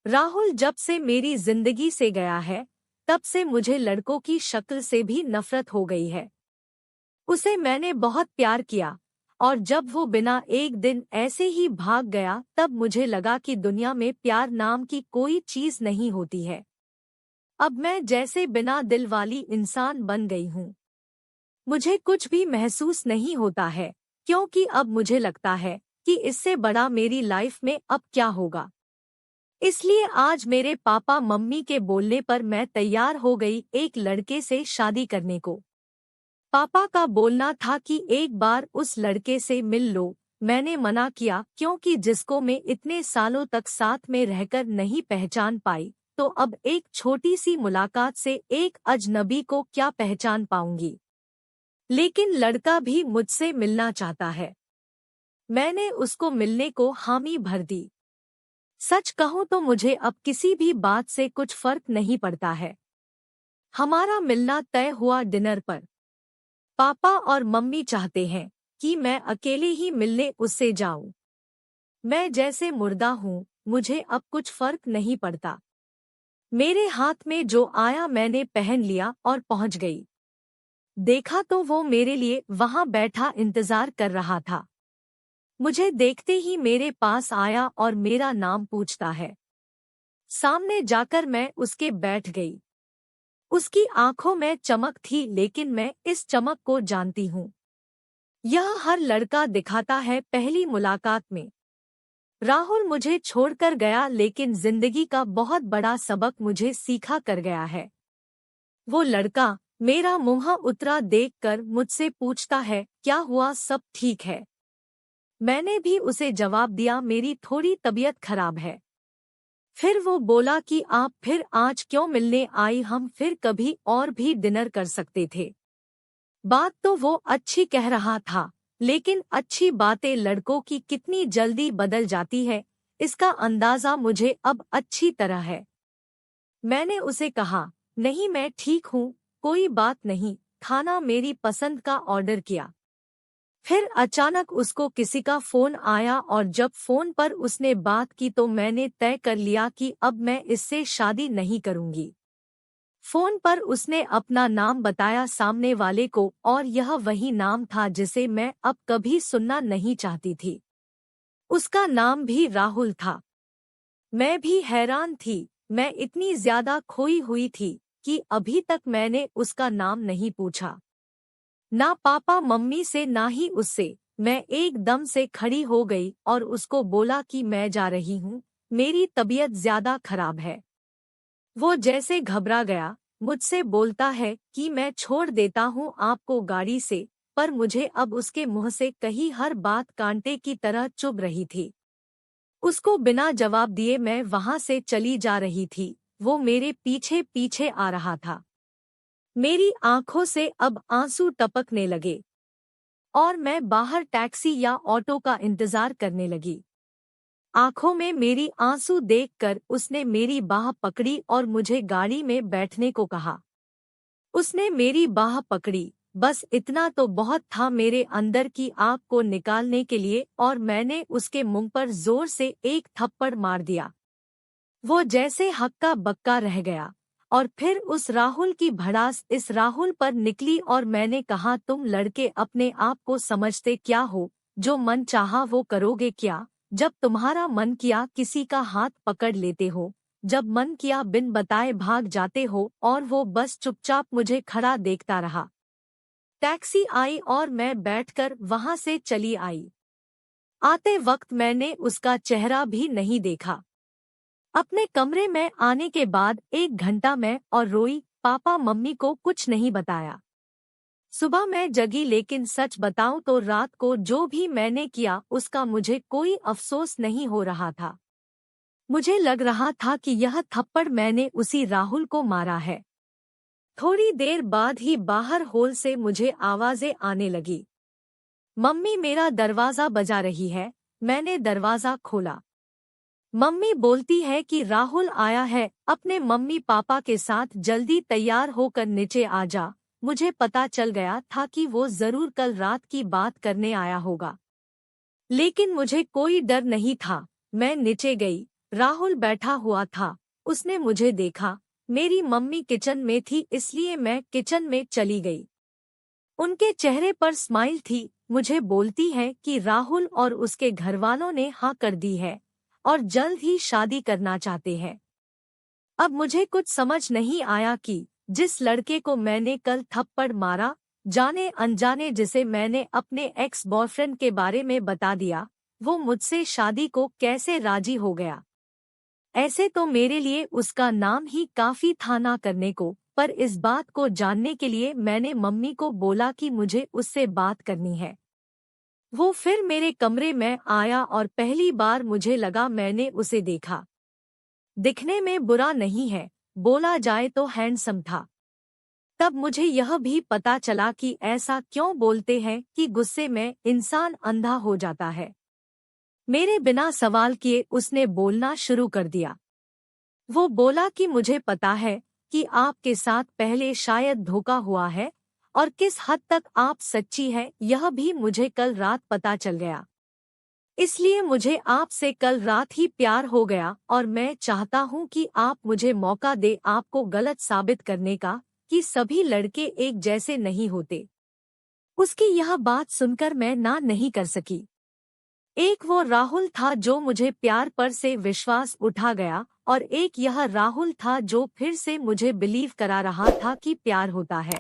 राहुल जब से मेरी जिंदगी से गया है, तब से मुझे लड़कों की शक्ल से भी नफरत हो गई है। उसे मैंने बहुत प्यार किया, और जब वो बिना एक दिन ऐसे ही भाग गया तब मुझे लगा कि दुनिया में प्यार नाम की कोई चीज नहीं होती है। अब मैं जैसे बिना दिल वाली इंसान बन गई हूँ। मुझे कुछ भी महसूस नहीं होता है, क्योंकि अब मुझे लगता है कि इससे बड़ा मेरी लाइफ में अब क्या होगा। इसलिए आज मेरे पापा मम्मी के बोलने पर मैं तैयार हो गई एक लड़के से शादी करने को। पापा का बोलना था कि एक बार उस लड़के से मिल लो। मैंने मना किया, क्योंकि जिसको मैं इतने सालों तक साथ में रहकर नहीं पहचान पाई, तो अब एक छोटी सी मुलाकात से एक अजनबी को क्या पहचान पाऊंगी। लेकिन लड़का भी मुझसे मिलना चाहता है। मैंने उसको मिलने को हामी भर दी। सच कहूं तो मुझे अब किसी भी बात से कुछ फर्क नहीं पड़ता है। हमारा मिलना तय हुआ डिनर पर। पापा और मम्मी चाहते हैं कि मैं अकेले ही मिलने उससे जाऊं। मैं जैसे मुर्दा हूं, मुझे अब कुछ फर्क नहीं पड़ता। मेरे हाथ में जो आया मैंने पहन लिया और पहुंच गई। देखा तो वो मेरे लिए वहां बैठा इंतजार कर रहा था। मुझे देखते ही मेरे पास आया और मेरा नाम पूछता है। सामने जाकर मैं उसके बैठ गई। उसकी आंखों में चमक थी, लेकिन मैं इस चमक को जानती हूँ। यह हर लड़का दिखाता है पहली मुलाकात में। राहुल मुझे छोड़कर गया, लेकिन जिंदगी का बहुत बड़ा सबक मुझे सीखा कर गया है। वो लड़का मेरा मुंह उतरा देखकर मुझसे पूछता है, क्या हुआ, सब ठीक है? मैंने भी उसे जवाब दिया, मेरी थोड़ी तबीयत खराब है। फिर वो बोला कि आप फिर आज क्यों मिलने आई, हम फिर कभी और भी डिनर कर सकते थे। बात तो वो अच्छी कह रहा था, लेकिन अच्छी बातें लड़कों की कितनी जल्दी बदल जाती है, इसका अंदाजा मुझे अब अच्छी तरह है। मैंने उसे कहा, नहीं मैं ठीक हूँ, कोई बात नहीं। खाना मेरी पसंद का ऑर्डर किया। फिर अचानक उसको किसी का फोन आया, और जब फोन पर उसने बात की तो मैंने तय कर लिया कि अब मैं इससे शादी नहीं करूंगी। फोन पर उसने अपना नाम बताया सामने वाले को, और यह वही नाम था जिसे मैं अब कभी सुनना नहीं चाहती थी। उसका नाम भी राहुल था। मैं भी हैरान थी। मैं इतनी ज्यादा खोई हुई थी कि अभी तक मैंने उसका नाम नहीं पूछा, ना पापा मम्मी से ना ही उससे। मैं एकदम से खड़ी हो गई और उसको बोला कि मैं जा रही हूँ, मेरी तबीयत ज्यादा खराब है। वो जैसे घबरा गया, मुझसे बोलता है कि मैं छोड़ देता हूँ आपको गाड़ी से, पर मुझे अब उसके मुंह से कही हर बात कांटे की तरह चुभ रही थी। उसको बिना जवाब दिए मैं वहां से चली जा रही थी। वो मेरे पीछे पीछे आ रहा था। मेरी आंखों से अब आंसू टपकने लगे, और मैं बाहर टैक्सी या ऑटो का इंतजार करने लगी। आंखों में मेरी आंसू देखकर उसने मेरी बाह पकड़ी और मुझे गाड़ी में बैठने को कहा। उसने मेरी बाह पकड़ी, बस इतना तो बहुत था मेरे अंदर की आग को निकालने के लिए, और मैंने उसके मुंह पर जोर से एक थप्पड़ मार दिया। वो जैसे हक्का बक्का रह गया, और फिर उस राहुल की भड़ास इस राहुल पर निकली, और मैंने कहा, तुम लड़के अपने आप को समझते क्या हो? जो मन चाहा वो करोगे क्या? जब तुम्हारा मन किया किसी का हाथ पकड़ लेते हो, जब मन किया बिन बताए भाग जाते हो, और वो बस चुपचाप मुझे खड़ा देखता रहा। टैक्सी आई और मैं बैठकर वहां से चली आई। आते वक्त मैंने उसका चेहरा भी नहीं देखा। अपने कमरे में आने के बाद 1 घंटा मैं और रोई, पापा मम्मी को कुछ नहीं बताया। सुबह मैं जगी, लेकिन सच बताऊं तो रात को जो भी मैंने किया उसका मुझे कोई अफसोस नहीं हो रहा था। मुझे लग रहा था कि यह थप्पड़ मैंने उसी राहुल को मारा है। थोड़ी देर बाद ही बाहर हॉल से मुझे आवाजें आने लगी। मम्मी मेरा दरवाजा बजा रही है। मैंने दरवाजा खोला। मम्मी बोलती है कि राहुल आया है, अपने मम्मी पापा के साथ जल्दी तैयार होकर नीचे आ जा। मुझे पता चल गया था कि वो जरूर कल रात की बात करने आया होगा, लेकिन मुझे कोई डर नहीं था। मैं नीचे गई, राहुल बैठा हुआ था। उसने मुझे देखा। मेरी मम्मी किचन में थी इसलिए मैं किचन में चली गई। उनके चेहरे पर स्माइल थी। मुझे बोलती है कि राहुल और उसके घरवालों ने हाँ कर दी है और जल्द ही शादी करना चाहते हैं। अब मुझे कुछ समझ नहीं आया कि जिस लड़के को मैंने कल थप्पड़ मारा, जाने अनजाने जिसे मैंने अपने एक्स बॉयफ्रेंड के बारे में बता दिया, वो मुझसे शादी को कैसे राजी हो गया। ऐसे तो मेरे लिए उसका नाम ही काफी था ना करने को, पर इस बात को जानने के लिए मैंने मम्मी को बोला कि मुझे उससे बात करनी है। वो फिर मेरे कमरे में आया और पहली बार मुझे लगा मैंने उसे देखा। दिखने में बुरा नहीं है, बोला जाए तो हैंडसम था। तब मुझे यह भी पता चला कि ऐसा क्यों बोलते हैं कि गुस्से में इंसान अंधा हो जाता है। मेरे बिना सवाल किए उसने बोलना शुरू कर दिया। वो बोला कि मुझे पता है कि आपके साथ पहले शायद धोखा हुआ है और किस हद तक आप सच्ची है यह भी मुझे कल रात पता चल गया। इसलिए मुझे आपसे कल रात ही प्यार हो गया और मैं चाहता हूँ कि आप मुझे मौका दे आपको गलत साबित करने का कि सभी लड़के एक जैसे नहीं होते। उसकी यह बात सुनकर मैं ना नहीं कर सकी। एक वो राहुल था जो मुझे प्यार पर से विश्वास उठा गया और एक यह राहुल था जो फिर से मुझे बिलीव करा रहा था कि प्यार होता है।